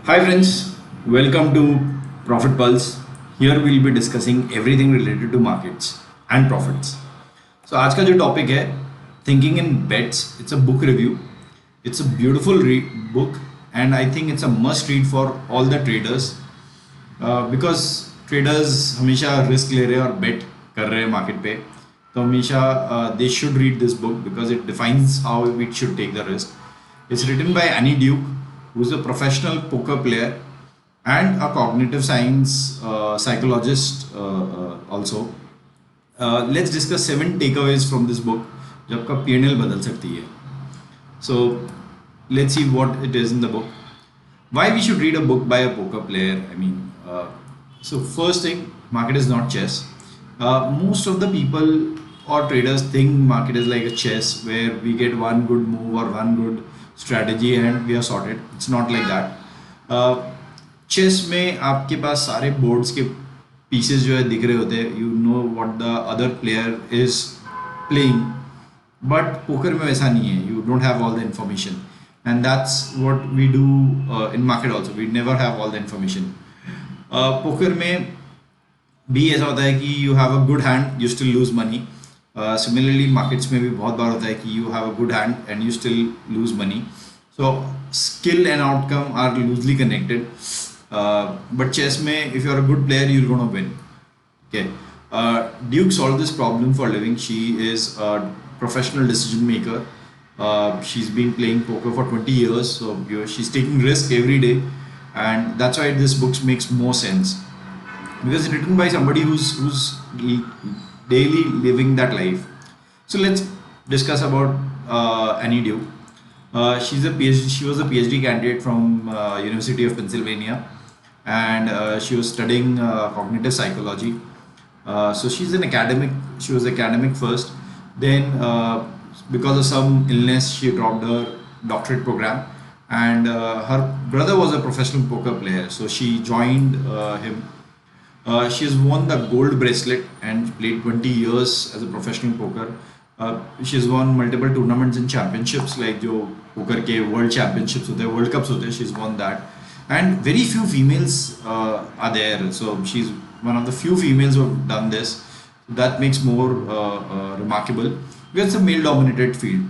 Hi friends, welcome to Profit Pulse. Here we'll be discussing everything related to markets and profits. So आज का जो topic है thinking in bets it's a book review. It's a beautiful book and I think it's a must read for all the traders because traders हमेशा risk ले रहे हैं और बेट कर रहे हैं मार्केट पे. तो हमेशा they should read this book because it defines how we should take the risk. It's written by Annie Duke, who's a professional poker player and a cognitive science psychologist also. Let's discuss 7 takeaways from this book जो आपका P&L बदल सकती है. So let's see what it is in the book. Why we should read a book by a poker player? So first thing, market is not chess. Most of the people or traders think market is like a chess where we get one good move or one good strategy and we are sorted. It's not like that. Chess में आपके पास सारे boards के pieces जो है दिख रहे होते हैं. You know what the other player is playing. But poker में वैसा नहीं है. You don't have all the information and that's what we do in market also. We never have all the information. Poker में भी ऐसा होता है कि you have a good hand, you still lose money. Similarly markets में भी बहुत बार होता है कि you have a good hand and you still lose money. So skill and outcome are loosely connected. But chess में if you are a good player you're gonna win. Okay. Duke solved this problem for a living. She is a professional decision maker. She's been playing poker for 20 years, so she's taking risk every day, and that's why this book makes more sense because it's written by somebody who's daily living that life. So let's discuss about Annie Duke. She's a PhD. She was a PhD candidate from University of Pennsylvania, and she was studying cognitive psychology. So she's an academic. She was academic first. Then, because of some illness, she dropped her doctorate program. And her brother was a professional poker player, so she joined him. She has won the gold bracelet and played 20 years as a professional poker. She has won multiple tournaments and championships like जो poker के world championships होते हैं, world cups होते हैं. She's won that. And very few females are there. So she's one of the few females who have done this. That makes more remarkable because it's a male-dominated field.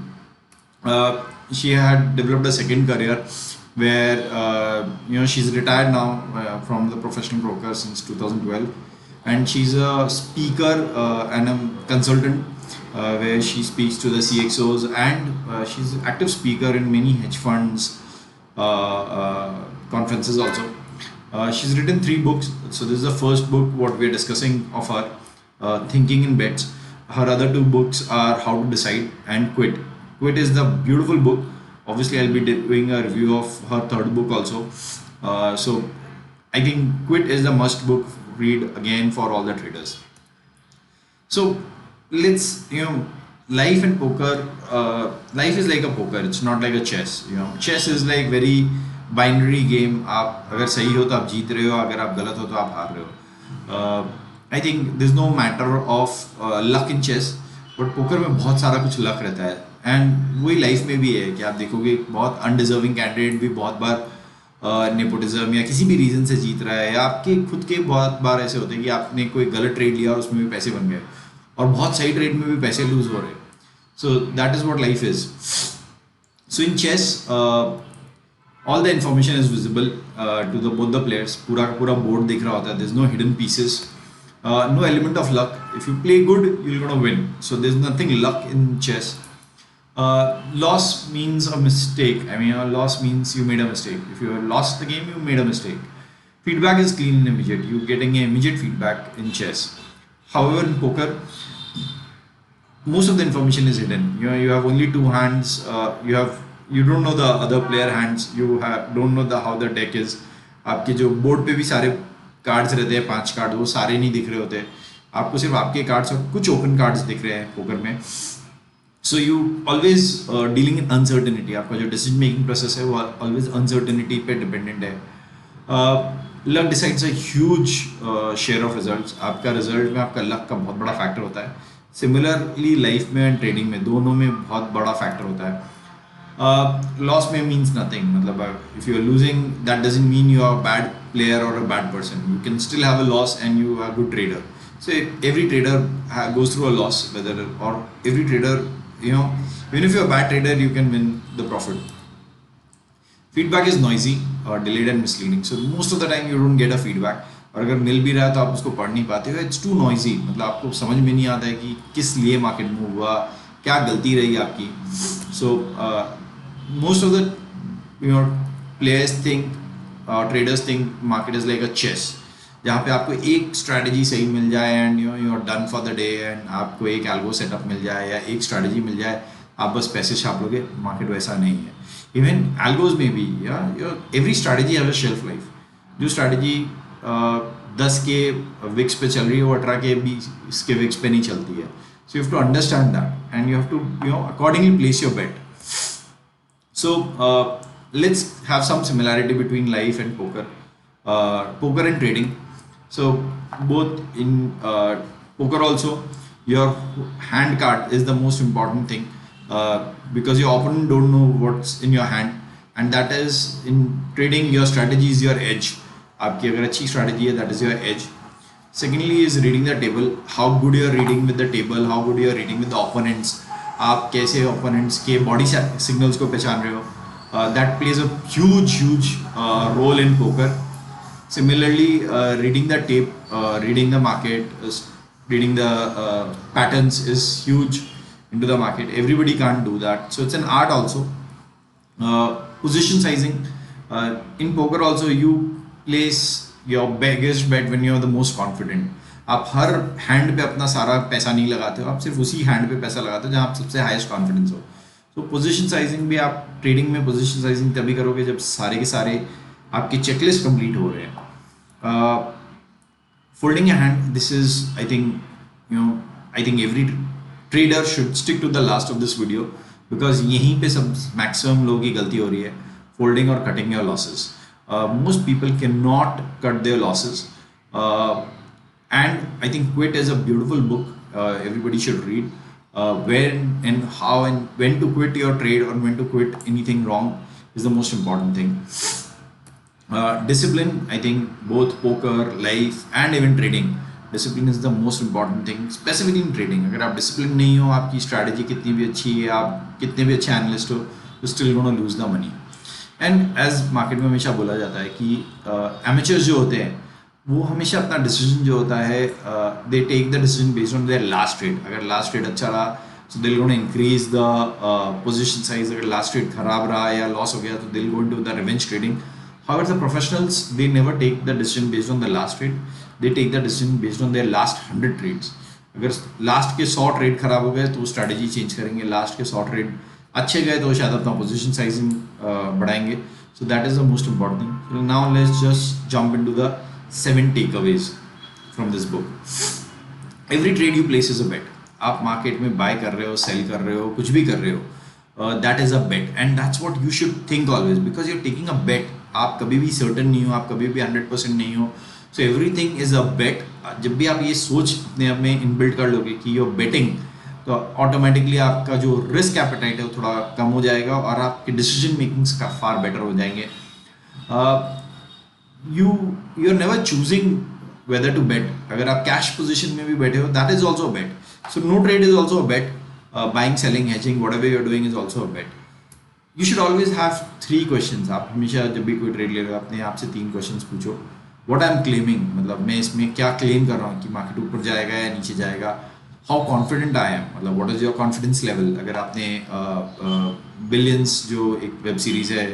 She had developed a second career where she's retired now from the professional poker since 2012, and she's a speaker and a consultant where she speaks to the CXOs, and she's an active speaker in many hedge funds conferences also. She's written 3 books. So this is the first book what we're discussing of her, Thinking in Bets. Her other 2 books are How to Decide and Quit. Quit is the beautiful book. Obviously I'll be doing a review of her 3rd book also. So I think Quit is the must book read again for all the traders. So let's life and poker, life is like a poker. It's not like a chess. Chess is like very binary game. आप अगर सही हो तो आप जीत रहे हो, अगर आप गलत हो तो आप हार रहे हो. I think there's no matter of luck in chess, but poker में बहुत सारा कुछ luck रहता है. एंड वही लाइफ में भी है कि आप देखोगे बहुत अनडिजर्विंग कैंडिडेट भी बहुत बार नेपोटिज्म या किसी भी रीज़न से जीत रहा है, या आपके खुद के बहुत बार ऐसे होते हैं कि आपने कोई गलत ट्रेड लिया और उसमें भी पैसे बन गए, और बहुत सही ट्रेड में भी पैसे लूज हो रहे. So that is what life is. So in chess all the information is visible to the both the players. पूरा का पूरा बोर्ड दिख रहा होता है. There is no hidden pieces, no element of luck. If you play good, you're gonna win. So there's nothing luck in chess. Loss means a mistake. A loss means you made a mistake. If you lost the game, you made a mistake. Feedback is clean and immediate. You're getting immediate feedback in chess. However, in poker, most of the information is hidden. You have only 2 hands. You don't know the other player hands. Don't know how the deck is. आपके जो board पे भी सारे cards रहते हैं, 5 card, वो सारे नहीं दिख रहे होते. आपको सिर्फ आपके कार्ड्स और कुछ ओपन कार्ड्स दिख रहे हैं पोकर में. So you always dealing in uncertainty. आपका जो डिसीजन मेकिंग प्रोसेस है वो ऑलवेज अनसर्टेनिटी पे डिपेंडेंट है. Luck decides a huge share of results. आपका रिजल्ट में आपका लक का बहुत बड़ा फैक्टर होता है. सिमिलरली लाइफ में एंड ट्रेडिंग में दोनों में बहुत बड़ा फैक्टर होता है. Loss may means nothing. मतलब if you are losing, that doesn't mean you are a bad player or a bad person. You can still have a loss and you are a good trader. So every trader goes through a loss, whether or every trader, you know, even if you're a bad trader, you can win the profit. Feedback is noisy, delayed and misleading. So most of the time you don't get a feedback. और अगर मिल भी रहा है तो आप उसको पढ़ नहीं पाते हो. इट्स टू नॉइजी, मतलब आपको समझ में नहीं आता है कि किस लिए मार्केट मूव हुआ, क्या गलती रही आपकी. So most of the players think, traders think market is like a chess, जहाँ पे आपको एक स्ट्रैटेजी सही मिल जाए and you are done for the day, and आपको एक एल्गो सेटअप मिल जाए या एक स्ट्रैटेजी मिल जाए, आप बस पैसे छाप लोगे. मार्केट वैसा नहीं है. इवन एल्गोज में भी every strategy have a shelf life. जो स्ट्रैटेजी 10 के विक्स पे चल रही है वो 18 के 20 के विक्स पे नहीं चलती है. So you have to understand that and you have to accordingly place your bet. So let's have some similarity between life and poker and trading. So both in poker also, your hand card is the most important thing, because your opponent don't know what's in your hand, and that is in trading your strategy is your edge. आपकी अगर अच्छी strategy है, that is your edge. Secondly is reading the table. How good you are reading with the table, how good you are reading with the opponents. आप कैसे opponents के body signals को पहचान रहे हो. That plays a huge role in poker. Similarly, reading the tape, reading the market, reading the patterns is huge into the market. Everybody can't do that. So it's an art also. Position sizing. In poker also, you place your biggest bet when you're the most confident. आप her hand पे अपना सारा पैसा नहीं लगाते हो, आप सिर्फ उसी हैंड पे पैसा लगाते हो जहाँ आप सबसे हाईएस्ट कॉन्फिडेंस हो. तो पोजीशन साइजिंग भी आप ट्रेडिंग में पोजीशन साइजिंग तभी करोगे जब सारे के सारे आपके चेकलिस्ट कंप्लीट हो रहे हैं. Folding a hand, this is, I think every trader should stick to the last of this video, because यहीं पे सब maximum लोगों की गलती हो रही है, folding or cutting your losses. Most people cannot cut their losses, and I think Quit is a beautiful book. Everybody should read. When and how and when to quit your trade or when to quit anything wrong is the most important thing. Discipline, I think both poker, life and even trading, discipline is the most important thing, specifically in trading. अगर आप discipline नहीं हो, आपकी strategy कितनी भी अच्छी है, आप कितने भी अच्छे analyst हो, you still gonna lose the money. And as market में हमेशा बोला जाता है कि amateurs जो होते हैं वो हमेशा अपना decision जो होता है, they take the decision based on their last trade. अगर last trade अच्छा रहा so they'll gonna increase the position size. अगर last trade खराब रहा या loss हो गया तो they'll go into the revenge trading. However, the professionals, they never take the decision based on the last trade. They take the decision based on their last 100 trades. अगर last के 100 trade खराब हो गए तो strategy change करेंगे. Last के 100 trade अच्छे गए तो शायद अपना पोजीशन साइजिंग बढ़ाएंगे. So that is the most important thing. Now let's just jump into the 7 takeaways from this book. Every trade you place is a bet. आप मार्केट में बाय कर रहे हो, सेल कर रहे हो, कुछ भी कर रहे हो, that is a bet, and that's what you should think always, because you are taking a bet. आप कभी भी सर्टन नहीं हो, आप कभी भी 100% नहीं हो. सो एवरीथिंग इज अ बेट. जब भी आप ये सोच अपने आप में इनबिल्ट कर लोगे कि यू आर बेटिंग, तो ऑटोमेटिकली आपका जो रिस्क एपेटाइट है वो थोड़ा कम हो जाएगा और आपके डिसीजन मेकिंग्स का फार बेटर हो जाएंगे. You are never choosing whether to bet. अगर आप कैश पोजिशन में भी बैठे हो, that is also a bet. So no trade is also a bet. Buying, selling, hedging, whatever you are doing is also a bet. You should always have 3 questions. आप हमेशा जब भी कोई ट्रेड ले रहे हो अपने आप से 3 क्वेश्चंस पूछो. What I am claiming, मतलब मैं इसमें क्या क्लेम कर रहा हूँ कि मार्केट ऊपर जाएगा या नीचे जाएगा. How confident I am, मतलब what is your confidence level. अगर आपने बिलियंस जो एक वेब सीरीज़ है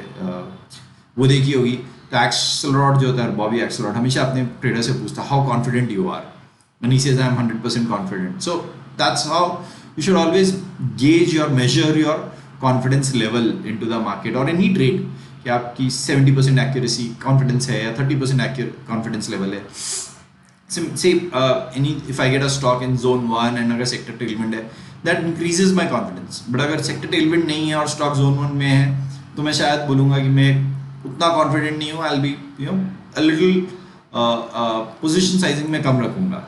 वो देखी होगी, तो एक्सेलरॉड जो होता है, बॉबी एक्सेलरॉड, हमेशा अपने ट्रेडर से पूछता how confident you are, and he says I am 100% confident. So that's how you should always gauge or measure your confidence level into the market और एनी ट्रेड, कि आपकी 70% एक्यूरेसी कॉन्फिडेंस है या 30% कॉन्फिडेंस लेवल है. से any if I get a stock in zone 1 and अगर sector Tailwind है, that increases my confidence. But अगर सेक्टर टेलविंड नहीं है और स्टॉक जोन 1 में है, तो मैं शायद बोलूँगा कि मैं उतना कॉन्फिडेंट नहीं हूँ. I will be a little position sizing में कम रखूँगा.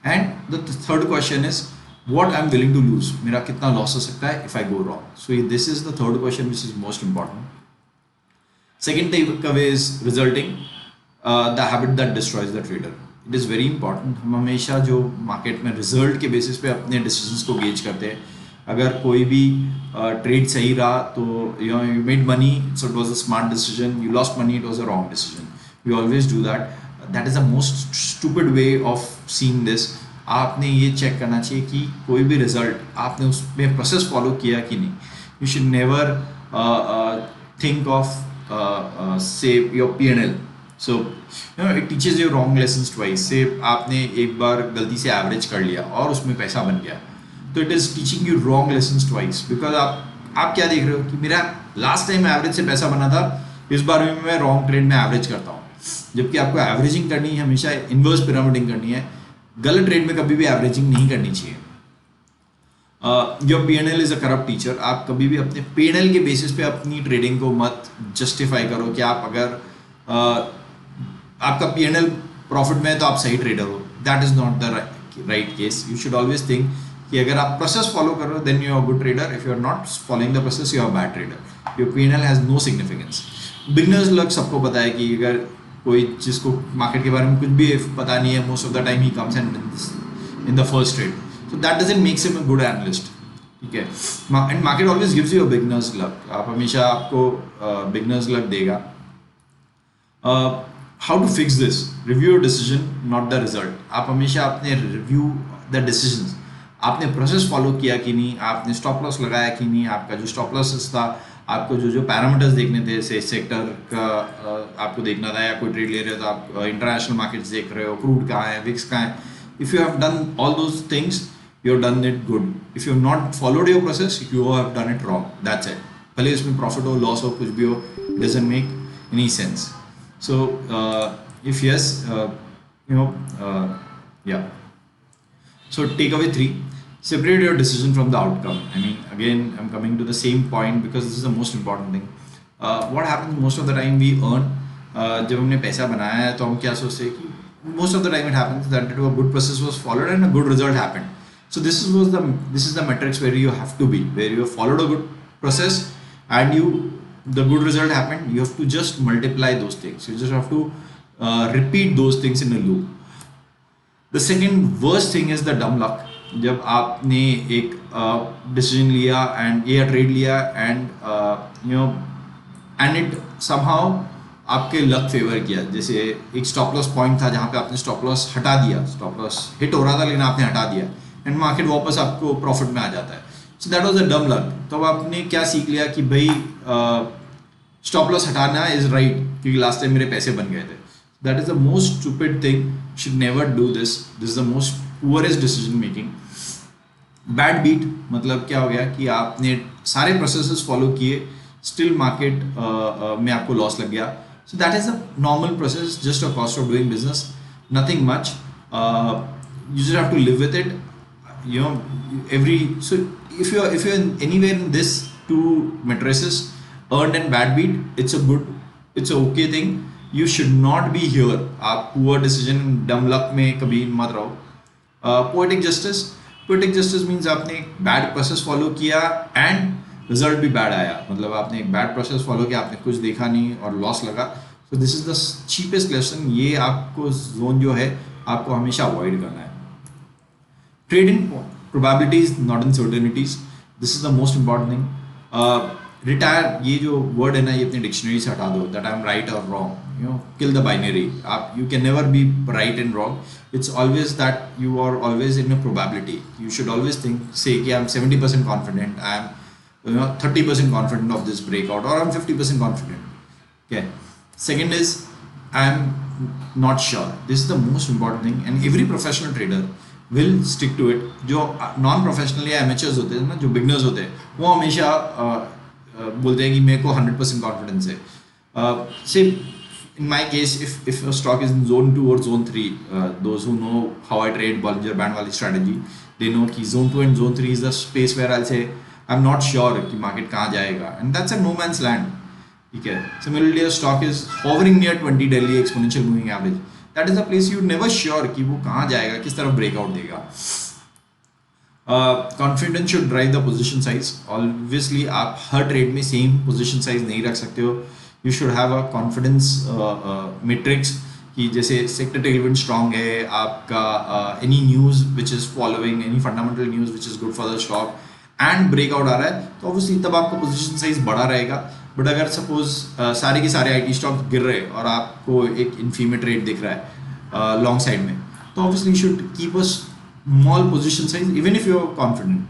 And the third question is what I'm willing to lose, मेरा कितना लॉस हो सकता है if I go wrong. So this is the third question which is most important. Second takeaway is resulting, the habit that destroys the trader. It is very important. हम हमेशा जो market में result के basis पे अपने decisions को gauge करते हैं. अगर कोई भी ट्रेड सही रहा तो you made money, so it was a smart decision. You lost money, it was a wrong decision. We always do that. That is the most stupid way of seeing this. आपने ये check करना चाहिए कि कोई भी result आपने उसमें process follow किया कि नहीं. You should never think of say your P&L. So it teaches you wrong lessons twice. Say आपने एक बार गलती से एवरेज कर लिया और उसमें पैसा बन गया, तो it is teaching you wrong lessons twice. Because आप क्या देख रहे हो कि मेरा लास्ट टाइम एवरेज से पैसा बना था, इस बार में मैं रॉन्ग ट्रेड में एवरेज करता हूँ. जबकि आपको एवरेजिंग करनी है, हमेशा इन्वर्स पिरामिडिंग करनी है. गलत ट्रेड में कभी भी एवरेजिंग नहीं करनी चाहिए. Your P&L is a corrupt teacher. आप कभी भी अपने P&L के बेसिस पे अपनी ट्रेडिंग को मत जस्टिफाई करो कि आप अगर आपका P&L प्रॉफिट में है तो आप सही ट्रेडर हो. That is not the right case. You should always think कि अगर आप प्रोसेस फॉलो कर रहे हो then you are good trader. If you are not following the process you are bad trader. Your P&L has no significance. Beginners लग सबको पता है कि अगर कोई जिसको मार्केट के बारे में कुछ भी पता नहीं है, most of the time he comes and in the first trade. So that doesn't make him a good analyst. ठीक है. And market always gives you a beginner's luck. आप हमेशा आपको beginner's luck देगा. How to fix this? Review your decision, not the result. आप हमेशा अपने review the decisions. आपने प्रोसेस फॉलो किया कि नहीं, आपने स्टॉप लॉस लगाया कि नहीं, आपका जो स्टॉप लॉसेस था, आपको जो पैरामीटर्स देखने थे, से सेक्टर का आपको देखना था, या कोई ट्रेड ले रहे हो तो आप इंटरनेशनल मार्केट्स देख रहे हो, क्रूड कहाँ है, विक्स कहाँ है. If you have done all those things, you have done it good. If you have not followed your process, you have done it wrong. That's it. भले इसमें प्रॉफिट हो, लॉस हो, कुछ भी हो, it doesn't make any sense. So if yes, yeah. So takeaway 3: separate your decision from the outcome. I mean, again, I'm coming to the same point because this is the most important thing. What happens most of the time we earn, जब हमने पैसा बनाया है तो हम क्या सोचते हैं कि most of the time it happens that a good process was followed and a good result happened. So this is the metrics where you have to be, where you have followed a good process and the good result happened. You have to just multiply those things. You just have to repeat those things in a loop. The second worst thing is the dumb luck. जब आपने एक decision लिया and या trade लिया and it somehow आपके luck favour किया. जैसे एक स्टॉप लॉस पॉइंट था जहाँ पे आपने स्टॉप लॉस हटा दिया, स्टॉप लॉस हिट हो रहा था लेकिन आपने हटा दिया एंड मार्केट वापस आपको प्रॉफिट में आ जाता है. सो दैट वाज अ डम लक. तो आपने क्या सीख लिया कि भाई स्टॉप लॉस हटाना इज राइट क्योंकि लास्ट टाइम मेरे पैसे बन गए थे. That is the most stupid thing. Should never do this. This is the most poorest decision making. Bad beat मतलब क्या हो गया कि आपने सारे प्रोसेसेस फॉलो किए, स्टिल मार्केट में आपको लॉस लग गया. So that is a normal process, just a cost of doing business, nothing much. You just have to live with it. So if you're anywhere in this two matrices, earned and bad beat, it's an okay thing. You should not be here. आप poor decision, dumb luck में कभी मत रहो. Poetic justice means आपने bad process follow किया and result भी bad आया. मतलब आपने एक बैड प्रोसेस फॉलो किया, आपने कुछ देखा नहीं और लॉस लगा. So this is the cheapest lesson. ये आपको जोन जो है आपको हमेशा अवॉइड करना है. Trade in probabilities not in certainties. This is the most important thing. Retire ये जो वर्ड है ना, ये अपनी डिक्शनरी से हटा दो. दैट आई एम राइट और रॉन्ग. Kill the binary. आप you can never be right and wrong. It's always that you are always in a probability. You should always say कि I'm 70% confident, I'm 30% confident of this breakout, or I'm 50% confident. Okay. Second is I'm not sure. This is the most important thing, and every professional trader will stick to it. जो non professional या amateurs होते हैं ना, जो beginners होते हैं, वो हमेशा बोलते हैं कि मेरे को 100% कॉन्फिडेंस है. से in my case, if a stock is in zone 2 or zone 3, those who know how I trade Bollinger Band वाली strategy, they know कि zone 2 and zone 3 is the space where I'll say I'm not sure कि market कहाँ जाएगा, and that's a no man's land. ठीक है. Similarly, a stock is hovering near 20 daily exponential moving average. That is a place you're never sure कि वो कहाँ जाएगा, किस तरफ breakout देगा. Confidence should drive the position size. Obviously आप हर ट्रेड में सेम पोजीशन साइज नहीं रख सकते हो. You should have a confidence metrics कि जैसे सेक्टर टेलविंड स्ट्रांग है आपका, any news which is following, any fundamental news which is good for the stock and breakout आ रहा है तो ऑब्वियसली तब आपका पोजीशन साइज बड़ा रहेगा. बट अगर सपोज सारे के सारे आईटी स्टॉक गिर रहे और आपको एक इन्फीमेट रेट दिख रहा है लॉन्ग साइड में, तो obviously you should keep a small position size even if you are confident.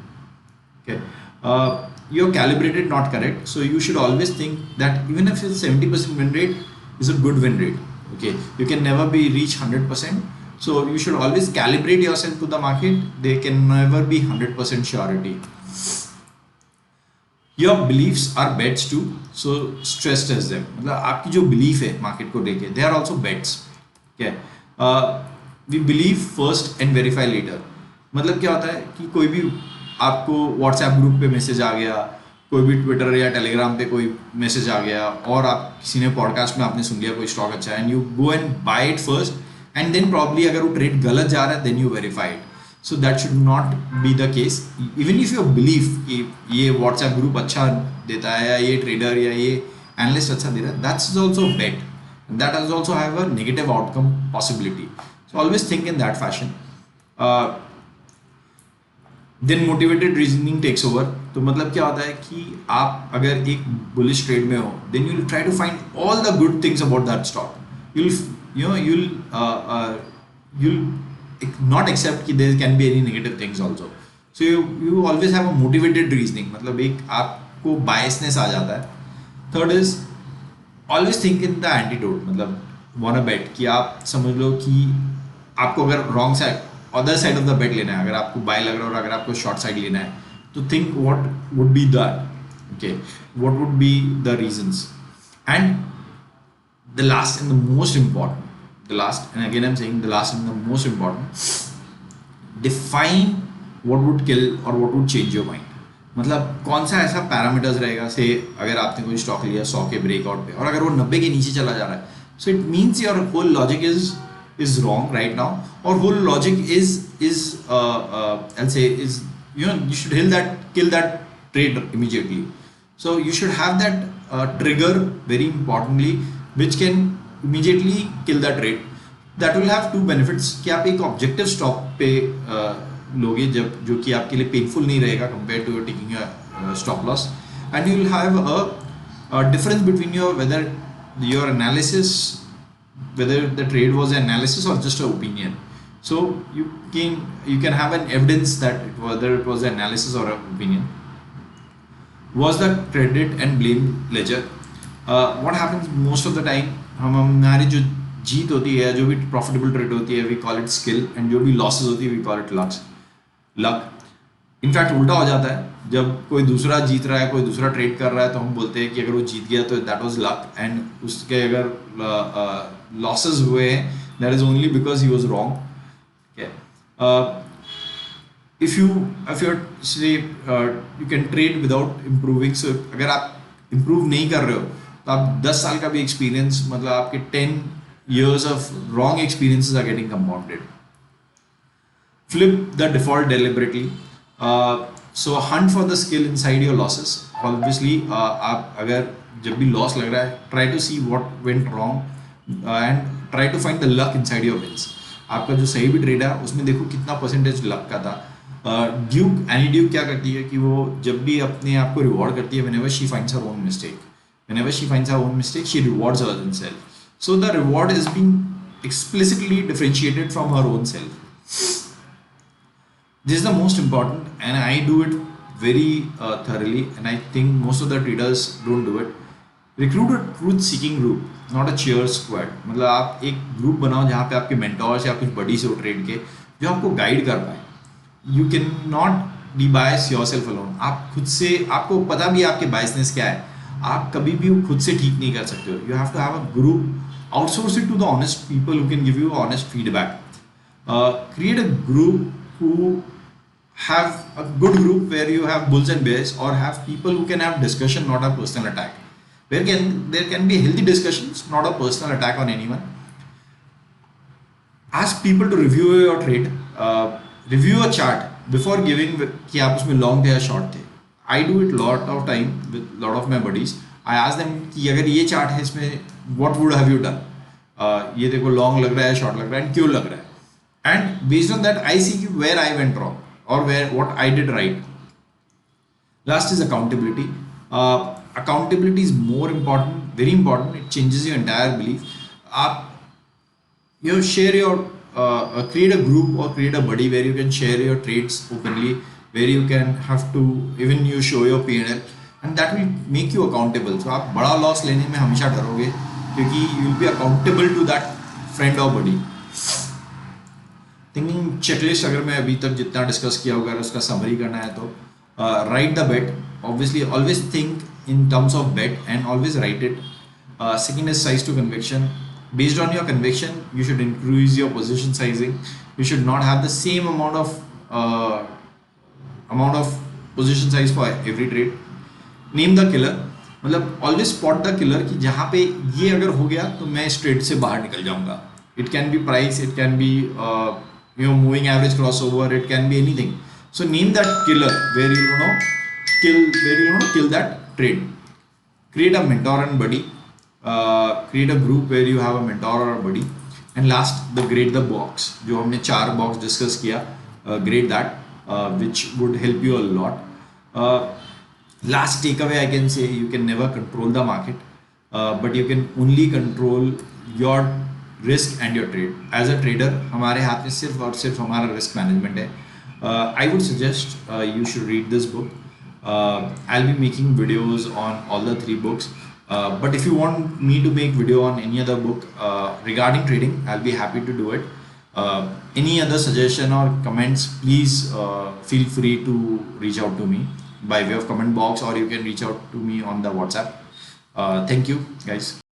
Okay, you're calibrated, not correct. So you should always think that even if it's 70% win rate, is a good win rate. Okay, you can never be reach 100%. So you should always calibrate yourself to the market. There can never be 100% surety. Your beliefs are bets too. So stress test them. मतलब आपकी जो belief है market को लेके, they are also bets. Okay, we believe first and verify later. मतलब क्या होता है कि कोई भी आपको व्हाट्सएप ग्रुप पे मैसेज आ गया, कोई भी ट्विटर या टेलीग्राम पे कोई मैसेज आ गया, और आप किसी ने पॉडकास्ट में आपने सुन लिया कोई स्टॉक अच्छा है, and you go and buy it first and then probably अगर वो ट्रेड गलत जा रहा है then you verify it. So that should not be the case. Even if you believe कि ये व्हाट्सएप ग्रुप अच्छा देता है या ये ट्रेडर या ये एनालिस्ट अच्छा दे रहा है, that's also bet, that is also have a negative outcome possibility. So always think in that fashion. Then motivated reasoning takes over. तो मतलब क्या होता है कि आप अगर एक बुलिश ट्रेड में हो then you will try to find all the good things about that stock. you'll not accept कि there can be any negative things also. So you always have a motivated reasoning. मतलब एक आपको biasness आ जाता है. Third is always think in the antidote. मतलब wanna bet कि आप समझ लो कि आपको अगर wrong side other side of the bet लेना है, अगर आपको बाय लग रहा है और अगर आपको शॉर्ट साइड लेना है, तो think what would be that. Okay, what would be the reasons. And the last and the most important, the last and again I am saying the last and the most important, define what would kill और what would change your mind. मतलब कौन सा ऐसा parameters रहेगा, से अगर आपने कोई स्टॉक लिया 100 के ब्रेकआउट पे और अगर वो 90 के नीचे चला जा रहा है, so it means your whole logic is wrong right now, or whole logic is I'll say is, you should kill that trade immediately. So you should have that trigger very importantly which can immediately kill that trade. That will have two benefits कि आप एक objective stop पे लोगे जब जो कि आपके लिए painful नहीं रहेगा compared to taking a stop loss, and you will have a difference between whether your analysis, whether the trade was an analysis or just an opinion. So you can have an evidence that whether it was an analysis or an opinion. Was the credit and blame ledger. What happens most of the time, हमारी जो जीत होती है, जो भी profitable trade होती है, we call it skill, and जो भी लॉसेस होती है we call it luck. In fact उल्टा हो जाता है, जब कोई दूसरा जीत रहा है, कोई दूसरा ट्रेड कर रहा है, तो हम बोलते हैं कि अगर वो जीत गया तो दैट वाज लक, एंड उसके अगर लॉसेस हुए हैं that is only because he was wrong. If you say you can trade without improving. So अगर आप इम्प्रूव नहीं कर रहे हो तो आप 10 साल का भी एक्सपीरियंस, मतलब आपके 10 years of wrong experiences are getting compounded. Flip the default deliberately. So hunt for the skill inside your losses. Obviously आप अगर जब भी लॉस लग रहा है, try to see what went wrong and try to find the luck inside your wins. आपका जो सही भी ट्रेड है उसमें देखो कितना परसेंटेज लक का था. एनी ड्यूक क्या करती है कि वो जब भी अपने आप को रिवॉर्ड करती है, whenever she finds her own mistake, she rewards herself. So the reward is being explicitly differentiated from her own self. This is the most important, and I do it very thoroughly, and I think most of the traders don't do it. Recruit a truth-seeking group, not a cheer squad. मतलब आप एक group बनाओ जहाँ पे आपके mentors या कुछ buddies हो ट्रेड के जो आपको गाइड कर पाए. You cannot de-bias yourself alone. आप खुद से, आपको पता भी आपके biasness क्या है, आप कभी भी खुद से ठीक नहीं कर सकते हो. You have to have a group. Outsource it to the honest people who can give you honest feedback. Create a group who have a good group where you have bulls and bears, or have people who can have discussion, not a personal attack. There can be healthy discussions, not a personal attack on anyone. Ask people to review your trade. Review a chart. Before giving कि आप उसमें long थे या short थे, I do it lot of time with lot of my buddies. I ask them कि अगर ये chart है इसमें what would have you done, ये देखो लॉन्ग लग रहा है, शॉर्ट लग रहा है, एंड क्यों लग रहा है. And based on that I see where I went wrong और where what I did right. Last is accountability. Accountability is more important, very important. It changes your entire belief. आप share your create a group or create a buddy where you can share your trades openly, where you can have to even you show your P&L, and that will make you accountable. So आप बड़ा loss लेने में हमेशा डरोगे क्योंकि you will be accountable to that friend or buddy. Thinking checklist अगर मैं अभी तक जितना डिस्कस किया होगा उसका समरी करना है तो write the bet. Obviously always think in terms of bet and always write it. Second is size to conviction. Based on your conviction you should increase your position sizing. You should not have the same amount of position size for every trade. Name the killer. मतलब always spot the killer कि जहाँ पे ये अगर हो गया तो मैं इस ट्रेड से बाहर निकल जाऊंगा. It can be price, it can be moving average cross over, it can be anything. So name that killer where you kill that trade. Create a mentor and buddy. Create a group where you have a mentor or a buddy. And last, grade the box. जो हमने 4 box discuss किया, grade that, which would help you a lot. Last takeaway I can say, you can never control the market, but you can only control your risk and your trade. As a trader, हमारे हाथ में सिर्फ और सिर्फ हमारा risk management है. I would suggest you should read this book. I'll be making videos on all the 3 books. But if you want me to make video on any other book regarding trading, I'll be happy to do it. Any other suggestion or comments, please feel free to reach out to me by way of comment box, or you can reach out to me on the WhatsApp. Thank you guys.